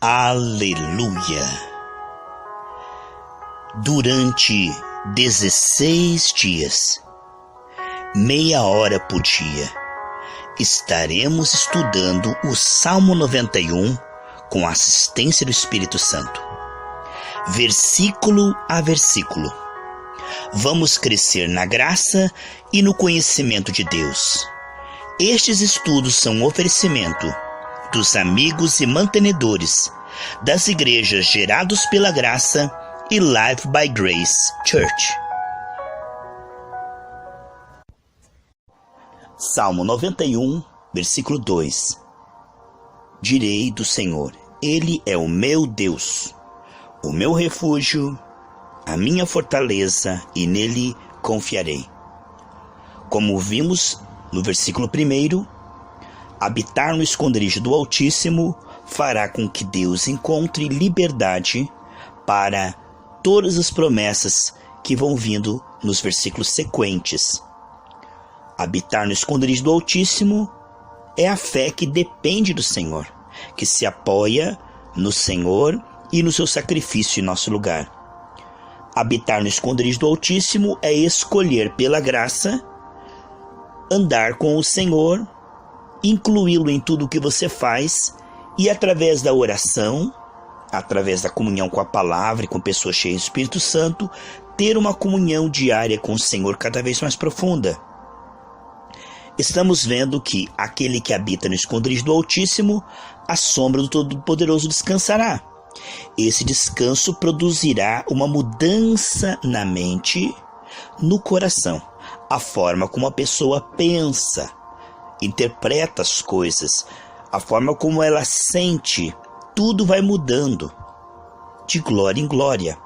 Aleluia! Durante 16 dias, meia hora por dia, estaremos estudando o Salmo 91 com a assistência do Espírito Santo, versículo a versículo. Vamos crescer na graça e no conhecimento de Deus. Estes estudos são um oferecimento dos amigos e mantenedores das igrejas Gerados pela Graça e Life by Grace Church. Salmo 91, versículo 2. Direi do Senhor: Ele é o meu Deus, o meu refúgio, a minha fortaleza, e nele confiarei. Como vimos no versículo 1, habitar no esconderijo do Altíssimo fará com que Deus encontre liberdade para todas as promessas que vão vindo nos versículos sequentes. Habitar no esconderijo do Altíssimo é a fé que depende do Senhor, que se apoia no Senhor e no seu sacrifício em nosso lugar. Habitar no esconderijo do Altíssimo é escolher pela graça andar com o Senhor, incluí-lo em tudo o que você faz e através da oração, através da comunhão com a palavra e com pessoas cheias do Espírito Santo, ter uma comunhão diária com o Senhor cada vez mais profunda. Estamos vendo que aquele que habita no esconderijo do Altíssimo, a sombra do Todo-Poderoso descansará. Esse descanso produzirá uma mudança na mente, no coração. A forma como a pessoa pensa, interpreta as coisas, a forma como ela sente, tudo vai mudando de glória em glória.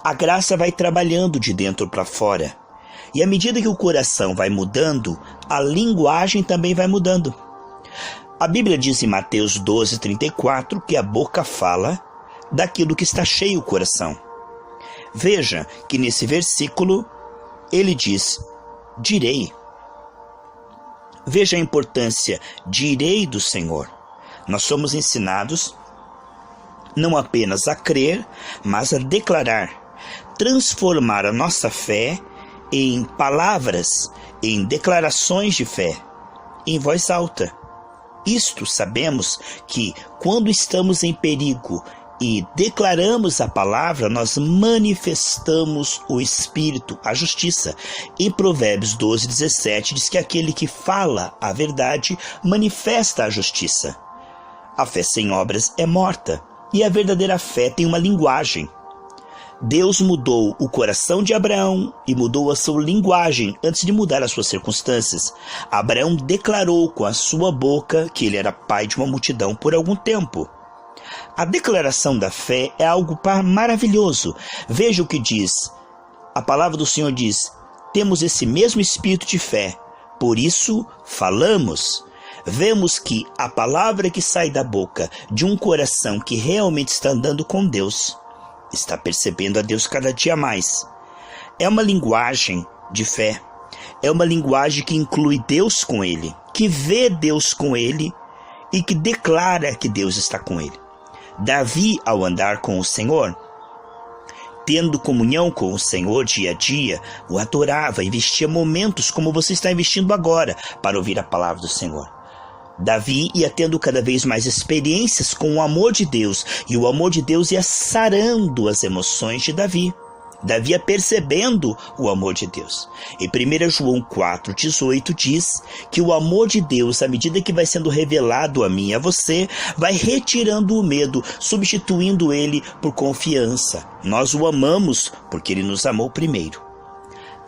A graça vai trabalhando de dentro para fora. E à medida que o coração vai mudando, a linguagem também vai mudando. A Bíblia diz em Mateus 12:34 que a boca fala daquilo que está cheio o coração. Veja que nesse versículo ele diz: direi. Veja a importância, direi do Senhor. Nós somos ensinados não apenas a crer, mas a declarar, transformar a nossa fé em palavras, em declarações de fé, em voz alta. Isto sabemos que quando estamos em perigo e declaramos a palavra, nós manifestamos o Espírito, a justiça. Em Provérbios 12:17 diz que aquele que fala a verdade manifesta a justiça. A fé sem obras é morta, e a verdadeira fé tem uma linguagem. Deus mudou o coração de Abraão e mudou a sua linguagem antes de mudar as suas circunstâncias. Abraão declarou com a sua boca que ele era pai de uma multidão por algum tempo. A declaração da fé é algo maravilhoso. Veja o que diz. A palavra do Senhor diz: temos esse mesmo espírito de fé, por isso falamos. Vemos que a palavra que sai da boca de um coração que realmente está andando com Deus, está percebendo a Deus cada dia mais. É uma linguagem de fé. É uma linguagem que inclui Deus com ele, que vê Deus com ele e que declara que Deus está com ele. Davi, ao andar com o Senhor, tendo comunhão com o Senhor dia a dia, o adorava, investia momentos como você está investindo agora para ouvir a palavra do Senhor. Davi ia tendo cada vez mais experiências com o amor de Deus, e o amor de Deus ia sarando as emoções de Davi. Davi ia percebendo o amor de Deus. Em 1 João 4:18 diz que o amor de Deus, à medida que vai sendo revelado a mim e a você, vai retirando o medo, substituindo ele por confiança. Nós o amamos porque ele nos amou primeiro.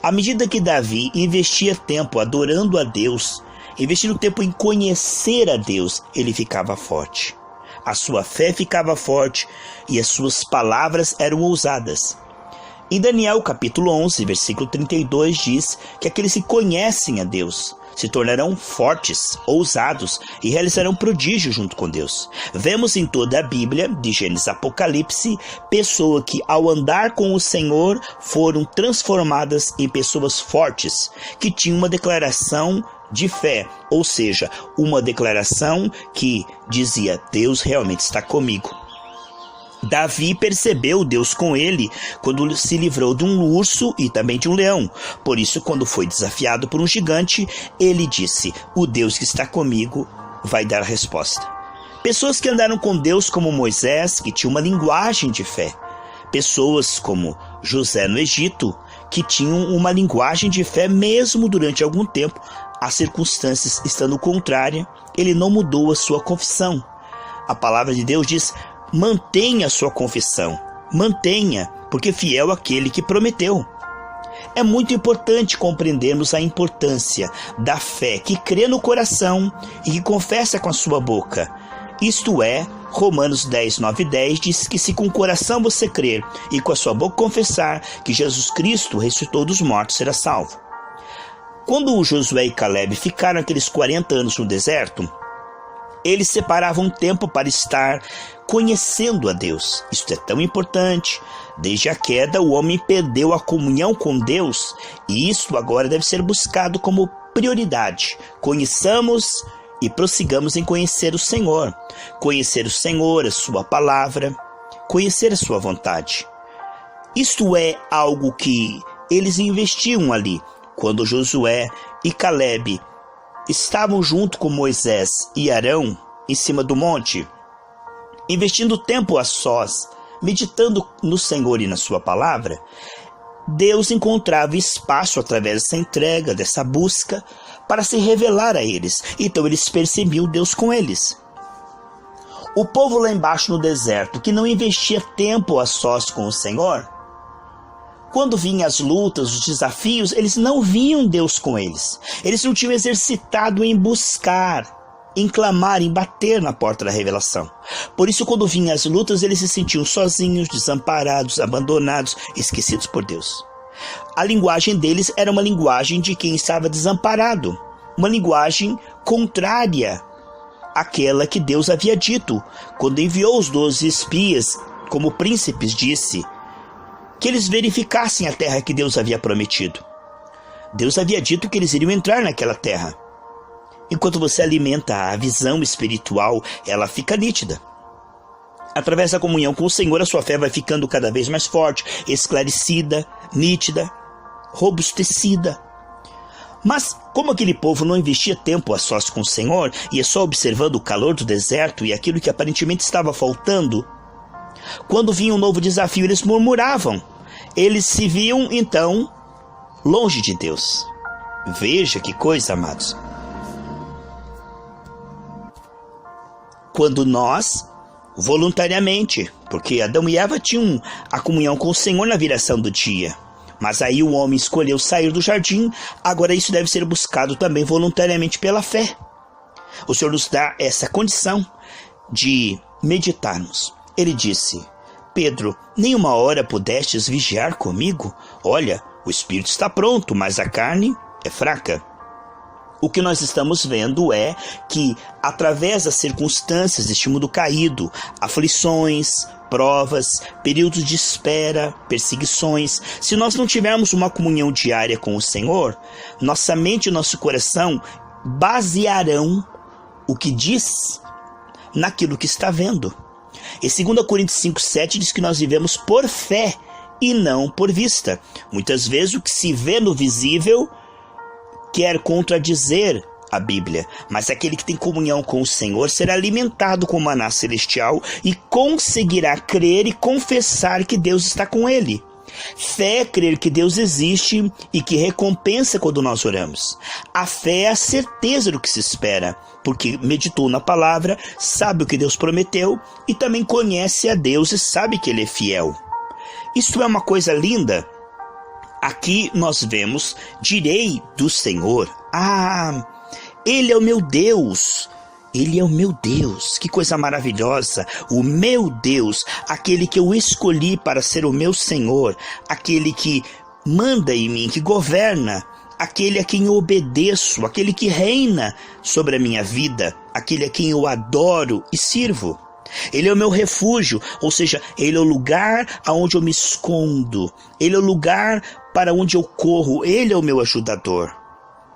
À medida que Davi investia tempo adorando a Deus, investindo tempo em conhecer a Deus, ele ficava forte. A sua fé ficava forte e as suas palavras eram ousadas. Em Daniel capítulo 11, versículo 32 diz que aqueles que conhecem a Deus se tornarão fortes, ousados e realizarão prodígios junto com Deus. Vemos em toda a Bíblia, de Gênesis a Apocalipse, pessoas que ao andar com o Senhor foram transformadas em pessoas fortes, que tinham uma declaração de fé, ou seja, uma declaração que dizia: Deus realmente está comigo. Davi percebeu Deus com ele quando se livrou de um urso e também de um leão. Por isso, quando foi desafiado por um gigante, ele disse: o Deus que está comigo vai dar a resposta. Pessoas que andaram com Deus como Moisés, que tinha uma linguagem de fé. Pessoas como José no Egito, que tinham uma linguagem de fé mesmo durante algum tempo, as circunstâncias estando contrárias, ele não mudou a sua confissão. A palavra de Deus diz: mantenha a sua confissão, mantenha, porque fiel aquele que prometeu. É muito importante compreendermos a importância da fé que crê no coração e que confessa com a sua boca. Isto é, Romanos 10, 9 e 10 diz que se com o coração você crer e com a sua boca confessar que Jesus Cristo ressuscitou dos mortos, será salvo. Quando Josué e Caleb ficaram aqueles 40 anos no deserto, eles separavam tempo para estar conhecendo a Deus. Isso é tão importante. Desde a queda, o homem perdeu a comunhão com Deus e isso agora deve ser buscado como prioridade. Conheçamos e prossigamos em conhecer o Senhor. Conhecer o Senhor, a sua palavra, conhecer a sua vontade. Isto é algo que eles investiam ali. Quando Josué e Caleb estavam junto com Moisés e Arão em cima do monte, investindo tempo a sós, meditando no Senhor e na sua palavra, Deus encontrava espaço através dessa entrega, dessa busca, para se revelar a eles. Então eles percebiam Deus com eles. O povo lá embaixo no deserto, que não investia tempo a sós com o Senhor, quando vinham as lutas, os desafios, eles não viam Deus com eles. Eles não tinham exercitado em buscar, em clamar, em bater na porta da revelação. Por isso, quando vinham as lutas, eles se sentiam sozinhos, desamparados, abandonados, esquecidos por Deus. A linguagem deles era uma linguagem de quem estava desamparado, uma linguagem contrária àquela que Deus havia dito, quando enviou os 12 espias como príncipes, disse que eles verificassem a terra que Deus havia prometido. Deus havia dito que eles iriam entrar naquela terra. Enquanto você alimenta a visão espiritual, ela fica nítida. Através da comunhão com o Senhor, a sua fé vai ficando cada vez mais forte, esclarecida, nítida, robustecida. Mas, como aquele povo não investia tempo a sós com o Senhor, ia só observando o calor do deserto e aquilo que aparentemente estava faltando, quando vinha um novo desafio, eles murmuravam. Eles se viam, então, longe de Deus. Veja que coisa, amados. Quando nós, voluntariamente, porque Adão e Eva tinham a comunhão com o Senhor na viração do dia, mas aí o homem escolheu sair do jardim, agora isso deve ser buscado também voluntariamente pela fé. O Senhor nos dá essa condição de meditarmos. Ele disse: Pedro, nem uma hora pudestes vigiar comigo? Olha, o espírito está pronto, mas a carne é fraca. O que nós estamos vendo é que, através das circunstâncias deste mundo caído, aflições, provas, períodos de espera, perseguições, se nós não tivermos uma comunhão diária com o Senhor, nossa mente e nosso coração basearão o que diz naquilo que está vendo. E 2 Coríntios 5,7 diz que nós vivemos por fé e não por vista. Muitas vezes o que se vê no visível quer contradizer a Bíblia, mas aquele que tem comunhão com o Senhor será alimentado com maná celestial e conseguirá crer e confessar que Deus está com ele. Fé é crer que Deus existe e que recompensa quando nós oramos. A fé é a certeza do que se espera, porque meditou na palavra, sabe o que Deus prometeu e também conhece a Deus e sabe que Ele é fiel. Isso é uma coisa linda. Aqui nós vemos: direi do Senhor, Ele é o meu Deus. Ele é o meu Deus, que coisa maravilhosa, o meu Deus, aquele que eu escolhi para ser o meu Senhor, aquele que manda em mim, que governa, aquele a quem eu obedeço, aquele que reina sobre a minha vida, aquele a quem eu adoro e sirvo. Ele é o meu refúgio, ou seja, Ele é o lugar aonde eu me escondo, Ele é o lugar para onde eu corro, Ele é o meu ajudador.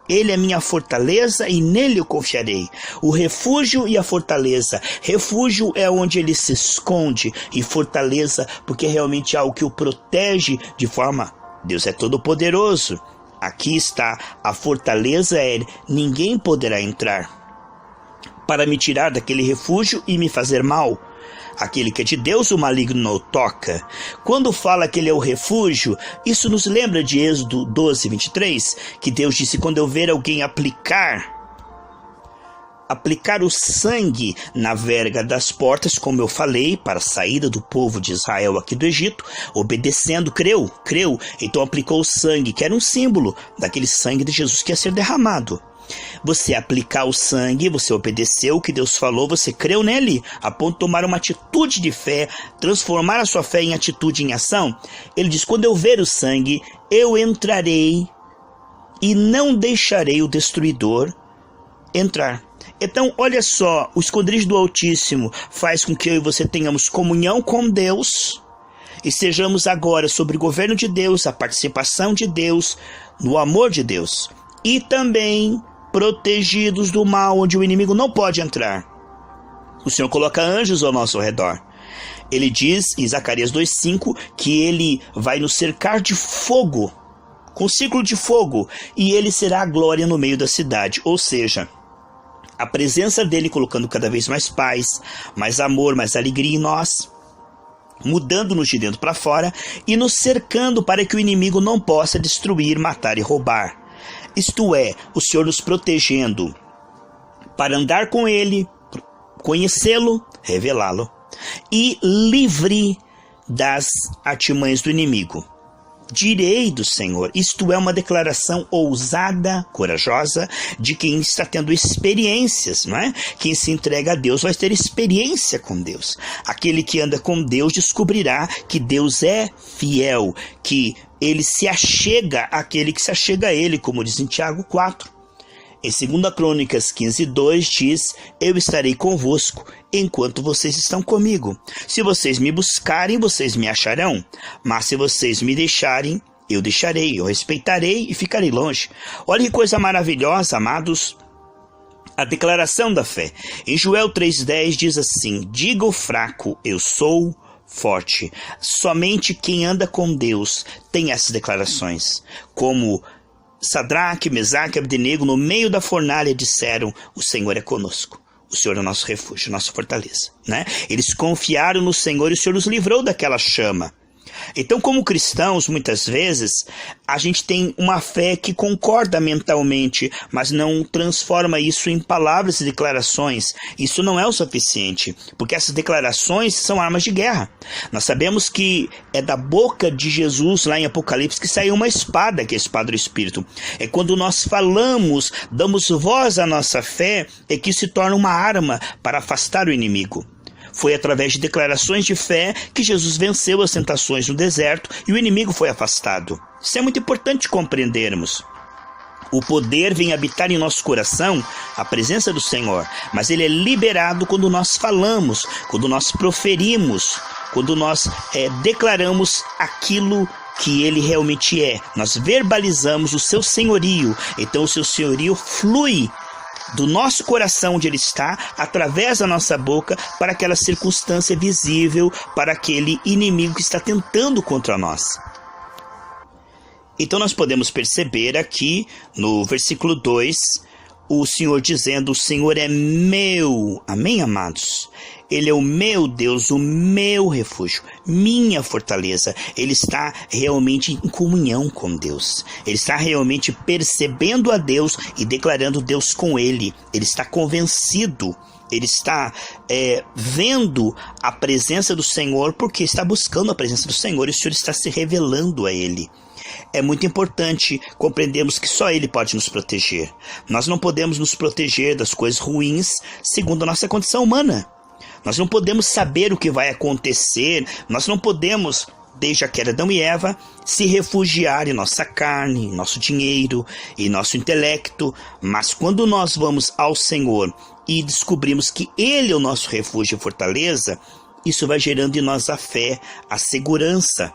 Ele é minha fortaleza e nele eu confiarei. O refúgio e a fortaleza. Refúgio é onde ele se esconde, e fortaleza porque é realmente algo que o protege de forma... Deus é todo poderoso. Aqui está, a fortaleza é ninguém poderá entrar para me tirar daquele refúgio e me fazer mal. Aquele que é de Deus, o maligno não o toca. Quando fala que ele é o refúgio, isso nos lembra de Êxodo 12, 23, que Deus disse: quando eu ver alguém aplicar o sangue na verga das portas, como eu falei, para a saída do povo de Israel aqui do Egito, obedecendo, creu, então aplicou o sangue, que era um símbolo daquele sangue de Jesus que ia ser derramado. Você aplicar o sangue, você obedeceu o que Deus falou, você creu nele, a ponto de tomar uma atitude de fé, transformar a sua fé em atitude, em ação. Ele diz: quando eu ver o sangue, eu entrarei e não deixarei o destruidor entrar. Então, olha só, o esconderijo do Altíssimo faz com que eu e você tenhamos comunhão com Deus e sejamos agora sob o governo de Deus, a participação de Deus, no amor de Deus, e também protegidos do mal, onde o inimigo não pode entrar. O Senhor coloca anjos ao nosso redor. Ele diz em Zacarias 2,5 que ele vai nos cercar de fogo, com círculo de fogo, e ele será a glória no meio da cidade. Ou seja, a presença dele colocando cada vez mais paz, mais amor, mais alegria em nós, mudando-nos de dentro para fora e nos cercando para que o inimigo não possa destruir, matar e roubar. Isto é, o Senhor nos protegendo para andar com ele, conhecê-lo, revelá-lo e livre das artimanhas do inimigo. Direi do Senhor. Isto é uma declaração ousada, corajosa, de quem está tendo experiências, não é? Quem se entrega a Deus vai ter experiência com Deus. Aquele que anda com Deus descobrirá que Deus é fiel, que ele se achega àquele que se achega a ele, como diz em Tiago 4. Em 2 Crônicas 15:2 diz: eu estarei convosco enquanto vocês estão comigo. Se vocês me buscarem, vocês me acharão. Mas se vocês me deixarem, eu deixarei, eu respeitarei e ficarei longe. Olha que coisa maravilhosa, amados. A declaração da fé. Em Joel 3:10 diz assim: diga o fraco, eu sou forte. Somente quem anda com Deus tem essas declarações. Como Sadraque, Mesaque e Abdenego, no meio da fornalha, disseram: o Senhor é conosco. O Senhor é o nosso refúgio, nossa fortaleza, né? Eles confiaram no Senhor e o Senhor os livrou daquela chama. Então, como cristãos, muitas vezes, a gente tem uma fé que concorda mentalmente, mas não transforma isso em palavras e declarações. Isso não é o suficiente, porque essas declarações são armas de guerra. Nós sabemos que é da boca de Jesus, lá em Apocalipse, que saiu uma espada, que é a espada do Espírito. É quando nós falamos, damos voz à nossa fé, é que se torna uma arma para afastar o inimigo. Foi através de declarações de fé que Jesus venceu as tentações no deserto e o inimigo foi afastado. Isso é muito importante compreendermos. O poder vem habitar em nosso coração, a presença do Senhor, mas ele é liberado quando nós falamos, quando nós proferimos, quando nós declaramos aquilo que ele realmente é. Nós verbalizamos o seu senhorio, então o seu senhorio flui do nosso coração, onde ele está, através da nossa boca, para aquela circunstância visível, para aquele inimigo que está tentando contra nós. Então nós podemos perceber aqui no versículo 2, o Senhor dizendo: o Senhor é meu. Amém, amados? Ele é o meu Deus, o meu refúgio, minha fortaleza. Ele está realmente em comunhão com Deus. Ele está realmente percebendo a Deus e declarando Deus com ele. Ele está convencido. Ele está vendo a presença do Senhor, porque está buscando a presença do Senhor e o Senhor está se revelando a ele. É muito importante compreendermos que só ele pode nos proteger. Nós não podemos nos proteger das coisas ruins segundo a nossa condição humana. Nós não podemos saber o que vai acontecer, nós não podemos, desde a queda de Adão e Eva, se refugiar em nossa carne, em nosso dinheiro, em nosso intelecto. Mas quando nós vamos ao Senhor e descobrimos que ele é o nosso refúgio e fortaleza, isso vai gerando em nós a fé, a segurança.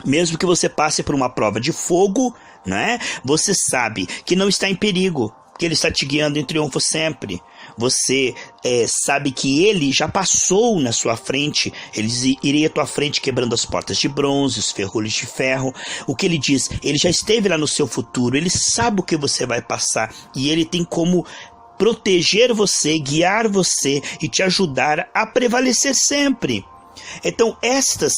Mesmo que você passe por uma prova de fogo, né? Você sabe que não está em perigo, que Ele está te guiando em triunfo sempre. Você sabe que Ele já passou na sua frente, Ele iria à tua frente quebrando as portas de bronze, os ferrolhos de ferro. O que Ele diz? Ele já esteve lá no seu futuro, Ele sabe o que você vai passar e Ele tem como proteger você, guiar você e te ajudar a prevalecer sempre. Então estas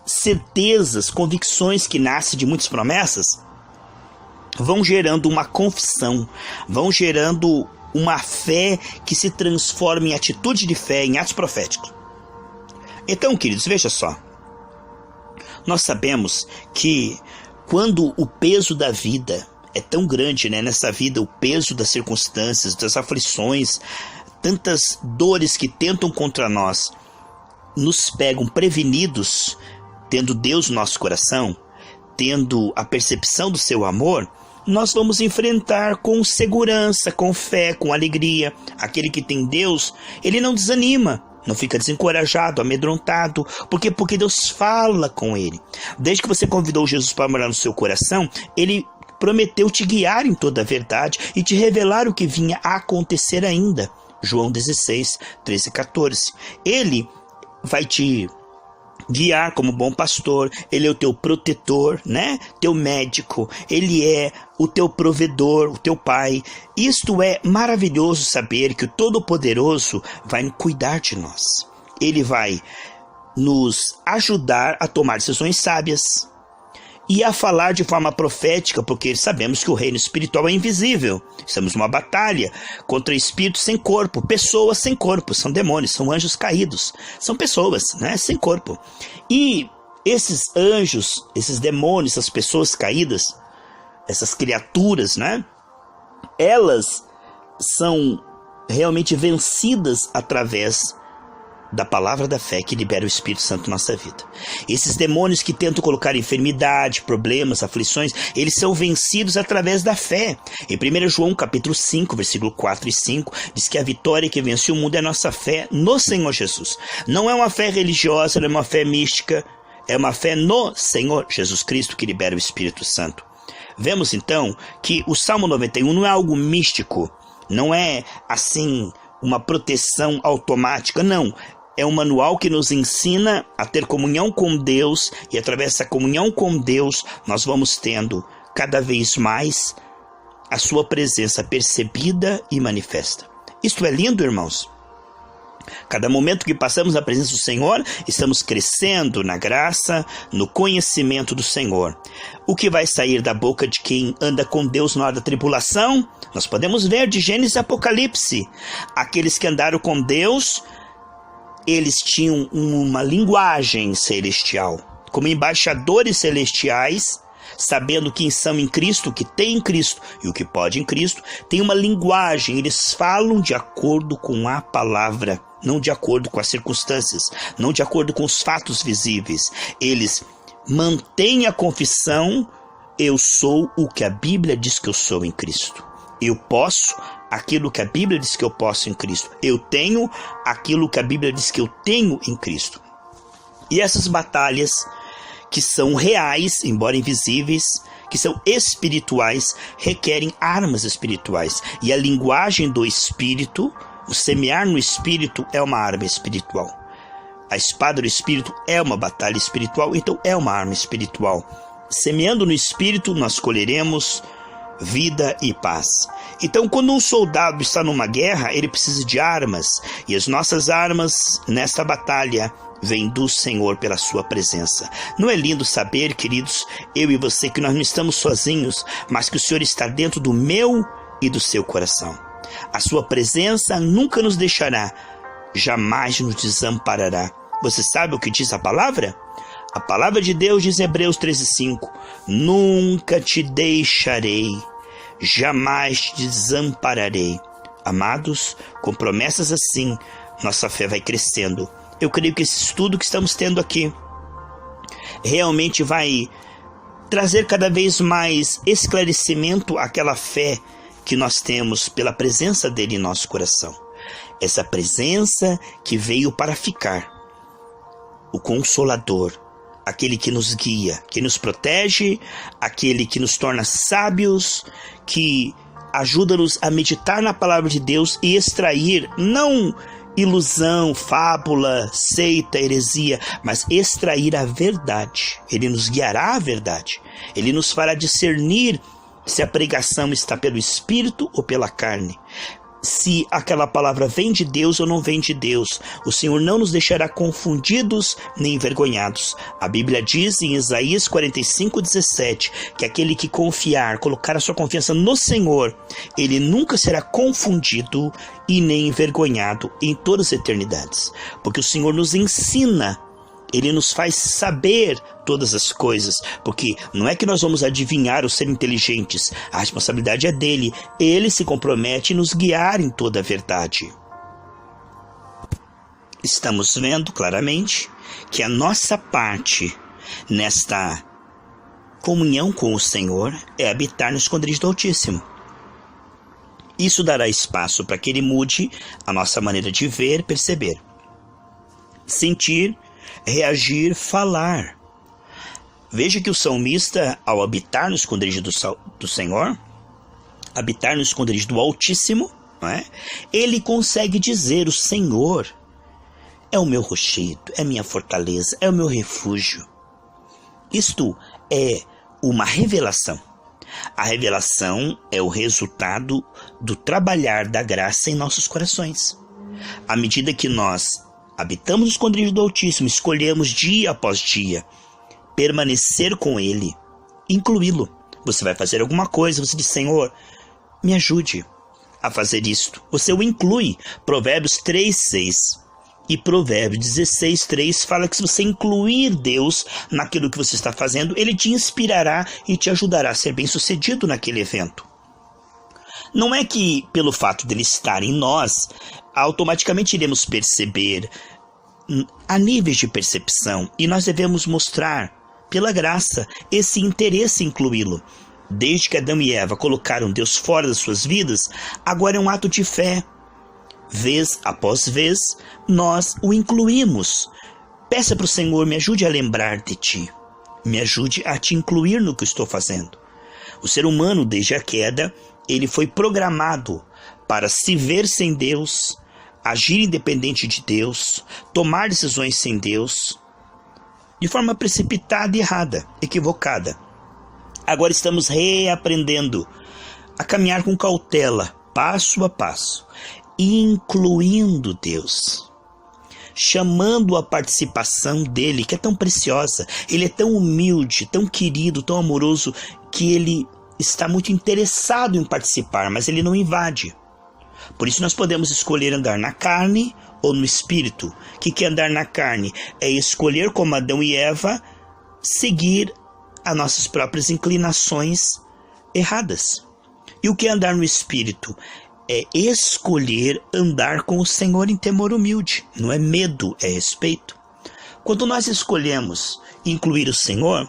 certezas, convicções que nascem de muitas promessas vão gerando uma confissão, vão gerando uma fé que se transforma em atitude de fé, em atos proféticos. Então, queridos, veja só. Nós sabemos que quando o peso da vida é tão grande, né, nessa vida, o peso das circunstâncias, das aflições, tantas dores que tentam contra nós, nos pegam prevenidos, tendo Deus no nosso coração, tendo a percepção do seu amor, nós vamos enfrentar com segurança, com fé, com alegria. Aquele que tem Deus, ele não desanima, não fica desencorajado, amedrontado. Por quê? Porque Deus fala com ele. Desde que você convidou Jesus para morar no seu coração, ele prometeu te guiar em toda a verdade e te revelar o que vinha a acontecer ainda. João 16, 13 e 14. Ele vai te guiar como bom pastor, Ele é o teu protetor, né? Teu médico, Ele é o teu provedor, o teu pai. Isto é maravilhoso saber que o Todo-Poderoso vai cuidar de nós. Ele vai nos ajudar a tomar decisões sábias e a falar de forma profética, porque sabemos que o reino espiritual é invisível. Estamos numa batalha contra espíritos sem corpo, pessoas sem corpo, são demônios, são anjos caídos, são pessoas, né, sem corpo. E esses anjos, esses demônios, essas pessoas caídas, essas criaturas, né, elas são realmente vencidas através da palavra da fé que libera o Espírito Santo na nossa vida. Esses demônios que tentam colocar enfermidade, problemas, aflições, eles são vencidos através da fé. Em 1 João capítulo 5, versículo 4 e 5, diz que a vitória que vence o mundo é a nossa fé no Senhor Jesus. Não é uma fé religiosa, não é uma fé mística, é uma fé no Senhor Jesus Cristo que libera o Espírito Santo. Vemos então que o Salmo 91 não é algo místico, não é assim uma proteção automática, não. É um manual que nos ensina a ter comunhão com Deus e através dessa comunhão com Deus nós vamos tendo cada vez mais a sua presença percebida e manifesta. Isto é lindo, irmãos. Cada momento que passamos na presença do Senhor, estamos crescendo na graça, no conhecimento do Senhor. O que vai sair da boca de quem anda com Deus na hora da tribulação? Nós podemos ver de Gênesis e Apocalipse. Aqueles que andaram com Deus, eles tinham uma linguagem celestial. Como embaixadores celestiais, sabendo quem são em Cristo, o que tem em Cristo e o que pode em Cristo, tem uma linguagem, eles falam de acordo com a palavra, não de acordo com as circunstâncias, não de acordo com os fatos visíveis. Eles mantêm a confissão: eu sou o que a Bíblia diz que eu sou em Cristo. Eu posso aquilo que a Bíblia diz que eu posso em Cristo. Eu tenho aquilo que a Bíblia diz que eu tenho em Cristo. E essas batalhas que são reais, embora invisíveis, que são espirituais, requerem armas espirituais. E a linguagem do Espírito, o semear no Espírito, é uma arma espiritual. A espada do Espírito é uma batalha espiritual, então é uma arma espiritual. Semeando no Espírito, nós colheremos vida e paz. Então, quando um soldado está numa guerra, ele precisa de armas. E as nossas armas nesta batalha vem do Senhor pela sua presença. Não é lindo saber, queridos, eu e você, que nós não estamos sozinhos, mas que o Senhor está dentro do meu e do seu coração. A sua presença nunca nos deixará, jamais nos desamparará. Você sabe o que diz a palavra? A palavra de Deus diz em Hebreus 13:5: nunca te deixarei, jamais te desampararei. Amados, com promessas assim, nossa fé vai crescendo. Eu creio que esse estudo que estamos tendo aqui realmente vai trazer cada vez mais esclarecimento àquela fé que nós temos pela presença dele em nosso coração. Essa presença que veio para ficar, o Consolador, aquele que nos guia, que nos protege, aquele que nos torna sábios, que ajuda-nos a meditar na palavra de Deus e extrair, não ilusão, fábula, seita, heresia, mas extrair a verdade. Ele nos guiará à verdade. Ele nos fará discernir se a pregação está pelo Espírito ou pela carne. Se aquela palavra vem de Deus ou não vem de Deus. O Senhor não nos deixará confundidos nem envergonhados. A Bíblia diz em Isaías 45:17 que aquele que confiar, colocar a sua confiança no Senhor, ele nunca será confundido e nem envergonhado em todas as eternidades. Porque o Senhor nos ensina, Ele nos faz saber todas as coisas, porque não é que nós vamos adivinhar ou ser inteligentes, a responsabilidade é dele. Ele se compromete em nos guiar em toda a verdade. Estamos vendo claramente que a nossa parte nesta comunhão com o Senhor é habitar no esconderijo do Altíssimo. Isso dará espaço para que Ele mude a nossa maneira de ver, perceber, sentir, reagir, falar. Veja que o salmista, ao habitar no esconderijo do Senhor, habitar no esconderijo do Altíssimo, não é? Ele consegue dizer: o Senhor é o meu rochedo, é minha fortaleza, é o meu refúgio. Isto é uma revelação. A revelação é o resultado do trabalhar da graça em nossos corações. À medida que nós habitamos no esconderijo do Altíssimo, escolhemos dia após dia permanecer com Ele, incluí-lo. Você vai fazer alguma coisa, você diz: Senhor, me ajude a fazer isto. Você o inclui. Provérbios 3:6 e Provérbios 16:3 fala que se você incluir Deus naquilo que você está fazendo, Ele te inspirará e te ajudará a ser bem-sucedido naquele evento. Não é que pelo fato dele estar em nós, automaticamente iremos perceber. Há níveis de percepção e nós devemos mostrar, pela graça, esse interesse em incluí-lo. Desde que Adão e Eva colocaram Deus fora das suas vidas, agora é um ato de fé. Vez após vez, nós o incluímos. Peça para o Senhor: me ajude a lembrar de Ti. Me ajude a Te incluir no que eu estou fazendo. O ser humano, desde a queda, ele foi programado para se ver sem Deus, agir independente de Deus, tomar decisões sem Deus, de forma precipitada e errada, equivocada. Agora estamos reaprendendo a caminhar com cautela, passo a passo, incluindo Deus, chamando a participação dele, que é tão preciosa. Ele é tão humilde, tão querido, tão amoroso, que ele está muito interessado em participar, mas ele não invade. Por isso nós podemos escolher andar na carne ou no espírito. O que é andar na carne? É escolher, como Adão e Eva, seguir as nossas próprias inclinações erradas. E o que é andar no espírito? É escolher andar com o Senhor em temor humilde. Não é medo, é respeito. Quando nós escolhemos incluir o Senhor,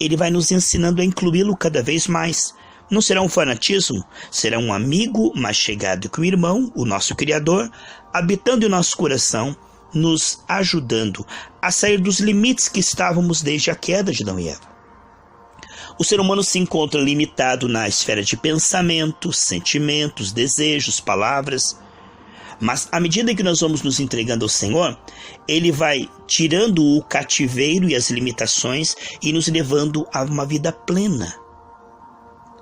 Ele vai nos ensinando a incluí-lo cada vez mais. Não será um fanatismo, será um amigo mais chegado que o irmão, o nosso Criador, habitando em nosso coração, nos ajudando a sair dos limites que estávamos desde a queda de Adão e Eva. O ser humano se encontra limitado na esfera de pensamentos, sentimentos, desejos, palavras. Mas à medida que nós vamos nos entregando ao Senhor, Ele vai tirando o cativeiro e as limitações e nos levando a uma vida plena.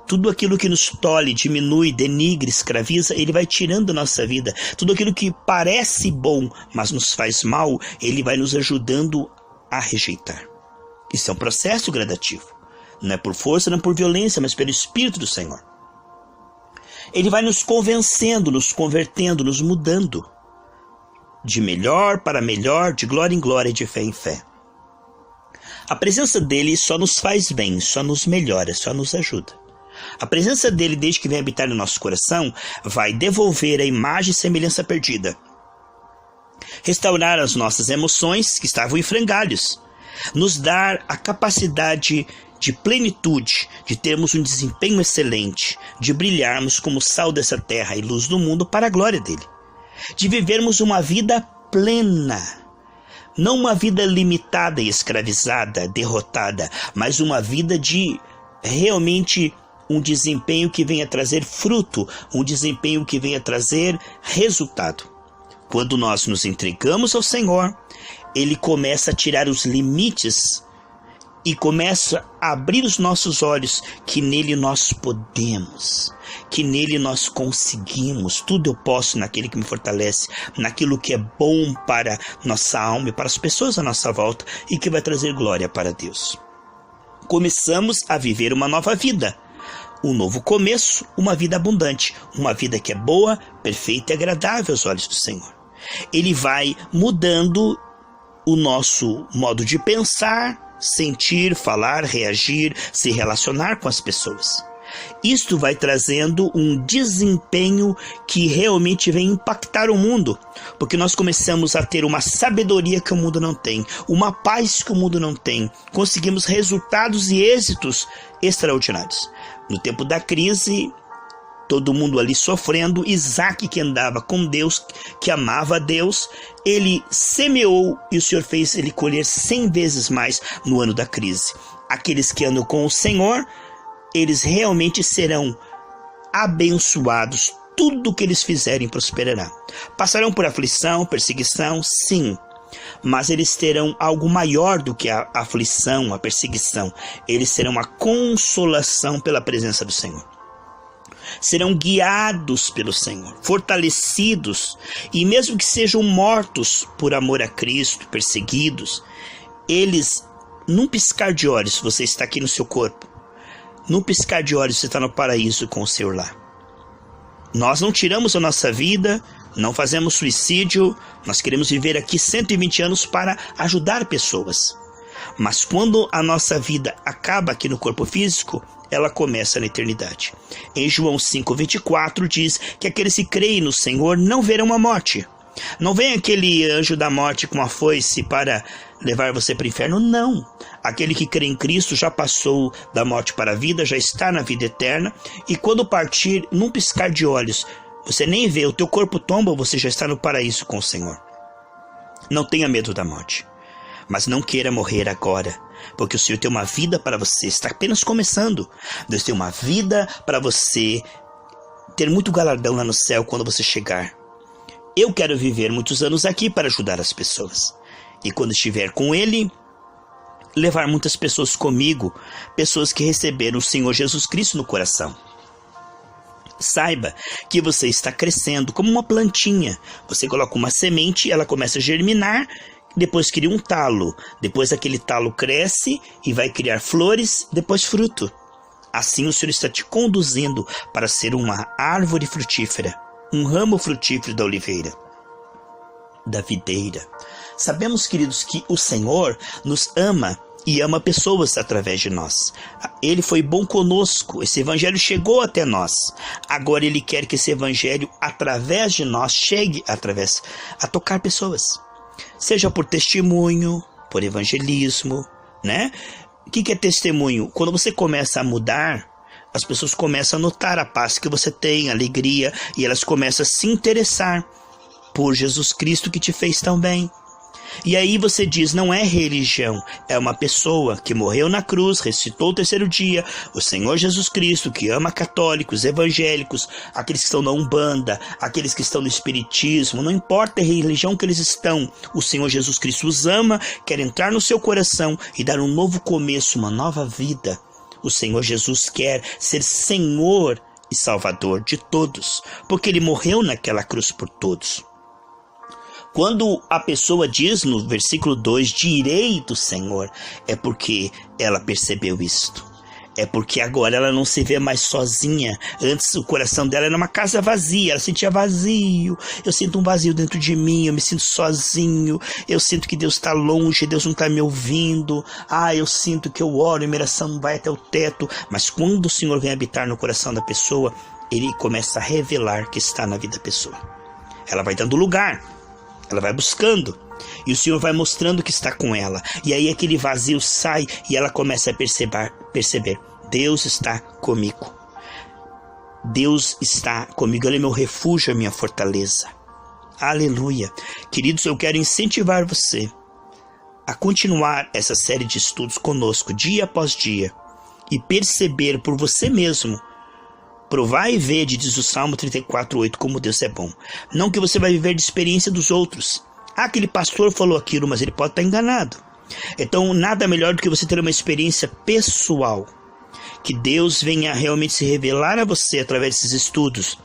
Tudo aquilo que nos tolhe, diminui, denigre, escraviza, Ele vai tirando da nossa vida. Tudo aquilo que parece bom, mas nos faz mal, Ele vai nos ajudando a rejeitar. Isso é um processo gradativo. Não é por força, não é por violência, mas pelo Espírito do Senhor. Ele vai nos convencendo, nos convertendo, nos mudando. De melhor para melhor, de glória em glória e de fé em fé. A presença dele só nos faz bem, só nos melhora, só nos ajuda. A presença dele, desde que vem habitar no nosso coração, vai devolver a imagem e semelhança perdida. Restaurar as nossas emoções que estavam em frangalhos. Nos dar a capacidade de plenitude, de termos um desempenho excelente, de brilharmos como sal dessa terra e luz do mundo para a glória dele. De vivermos uma vida plena, Não uma vida limitada e escravizada, derrotada, mas uma vida de realmente um desempenho que venha trazer fruto, um desempenho que venha trazer resultado. Quando nós nos entregamos ao Senhor, Ele começa a tirar os limites e começa a abrir os nossos olhos, que nele nós podemos, que nele nós conseguimos. Tudo eu posso naquele que me fortalece, naquilo que é bom para nossa alma e para as pessoas à nossa volta e que vai trazer glória para Deus. Começamos a viver uma nova vida. Um novo começo, uma vida abundante, uma vida que é boa, perfeita e agradável aos olhos do Senhor. Ele vai mudando o nosso modo de pensar, sentir, falar, reagir, se relacionar com as pessoas. Isto vai trazendo um desempenho que realmente vem impactar o mundo, porque nós começamos a ter uma sabedoria que o mundo não tem, uma paz que o mundo não tem, conseguimos resultados e êxitos extraordinários. No tempo da crise, todo mundo ali sofrendo, Isaac, que andava com Deus, que amava a Deus, ele semeou e o Senhor fez ele colher 100 vezes mais no ano da crise. Aqueles que andam com o Senhor, eles realmente serão abençoados, tudo que eles fizerem prosperará. Passarão por aflição, perseguição, sim, mas eles terão algo maior do que a aflição, a perseguição. Eles serão uma consolação pela presença do Senhor. Serão guiados pelo Senhor, fortalecidos, e mesmo que sejam mortos por amor a Cristo, perseguidos, eles, num piscar de olhos, você está aqui no seu corpo, num piscar de olhos você está no paraíso com o Senhor lá. Nós não tiramos a nossa vida, não fazemos suicídio, nós queremos viver aqui 120 anos para ajudar pessoas. Mas quando a nossa vida acaba aqui no corpo físico, ela começa na eternidade. Em João 5,24 diz que aqueles que creem no Senhor não verão a morte. Não vem aquele anjo da morte com uma foice para levar você para o inferno, não. Aquele que crê em Cristo já passou da morte para a vida, já está na vida eterna, e quando partir, num piscar de olhos, você nem vê, o teu corpo tomba, você já está no paraíso com o Senhor. Não tenha medo da morte, mas não queira morrer agora, porque o Senhor tem uma vida para você, está apenas começando. Deus tem uma vida para você ter muito galardão lá no céu quando você chegar. Eu quero viver muitos anos aqui para ajudar as pessoas, e quando estiver com Ele, levar muitas pessoas comigo, pessoas que receberam o Senhor Jesus Cristo no coração. Saiba que você está crescendo como uma plantinha. Você coloca uma semente, ela começa a germinar, depois cria um talo. Depois aquele talo cresce e vai criar flores, depois fruto. Assim o Senhor está te conduzindo para ser uma árvore frutífera, um ramo frutífero da oliveira, da videira. Sabemos, queridos, que o Senhor nos ama e ama pessoas através de nós. Ele foi bom conosco, esse evangelho chegou até nós. Agora Ele quer que esse evangelho, através de nós, chegue a tocar pessoas. Seja por testemunho, por evangelismo, né? O que é testemunho? Quando você começa a mudar, as pessoas começam a notar a paz que você tem, a alegria, e elas começam a se interessar por Jesus Cristo que te fez tão bem. E aí você diz, não é religião, é uma pessoa que morreu na cruz, ressuscitou o terceiro dia, o Senhor Jesus Cristo, que ama católicos, evangélicos, aqueles que estão na Umbanda, aqueles que estão no Espiritismo, não importa a religião que eles estão, o Senhor Jesus Cristo os ama, quer entrar no seu coração e dar um novo começo, uma nova vida. O Senhor Jesus quer ser Senhor e Salvador de todos, porque Ele morreu naquela cruz por todos. Quando a pessoa diz no versículo 2, direi do Senhor, é porque ela percebeu isto. É porque agora ela não se vê mais sozinha. Antes o coração dela era uma casa vazia, ela sentia vazio. Eu sinto um vazio dentro de mim, eu me sinto sozinho. Eu sinto que Deus está longe, Deus não está me ouvindo. Eu sinto que eu oro e minha oração não vai até o teto. Mas quando o Senhor vem habitar no coração da pessoa, Ele começa a revelar que está na vida da pessoa. Ela vai dando lugar. Ela vai buscando, e o Senhor vai mostrando que está com ela. E aí aquele vazio sai, e ela começa a perceber, Deus está comigo. Deus está comigo, Ele é meu refúgio, a minha fortaleza. Aleluia. Queridos, eu quero incentivar você a continuar essa série de estudos conosco dia após dia e perceber por você mesmo, provar e ver, diz o Salmo 34:8, como Deus é bom. Não que você vai viver de experiência dos outros. Aquele pastor falou aquilo, mas ele pode estar enganado. Então nada melhor do que você ter uma experiência pessoal, que Deus venha realmente se revelar a você através desses estudos,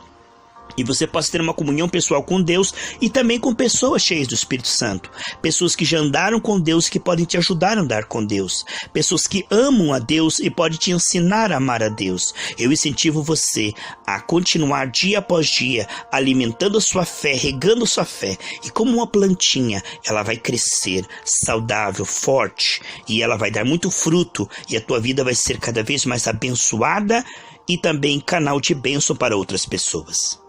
e você possa ter uma comunhão pessoal com Deus e também com pessoas cheias do Espírito Santo. Pessoas que já andaram com Deus e que podem te ajudar a andar com Deus. Pessoas que amam a Deus e podem te ensinar a amar a Deus. Eu incentivo você a continuar dia após dia alimentando a sua fé, regando a sua fé. E como uma plantinha, ela vai crescer saudável, forte, e ela vai dar muito fruto, e a tua vida vai ser cada vez mais abençoada e também canal de bênção para outras pessoas.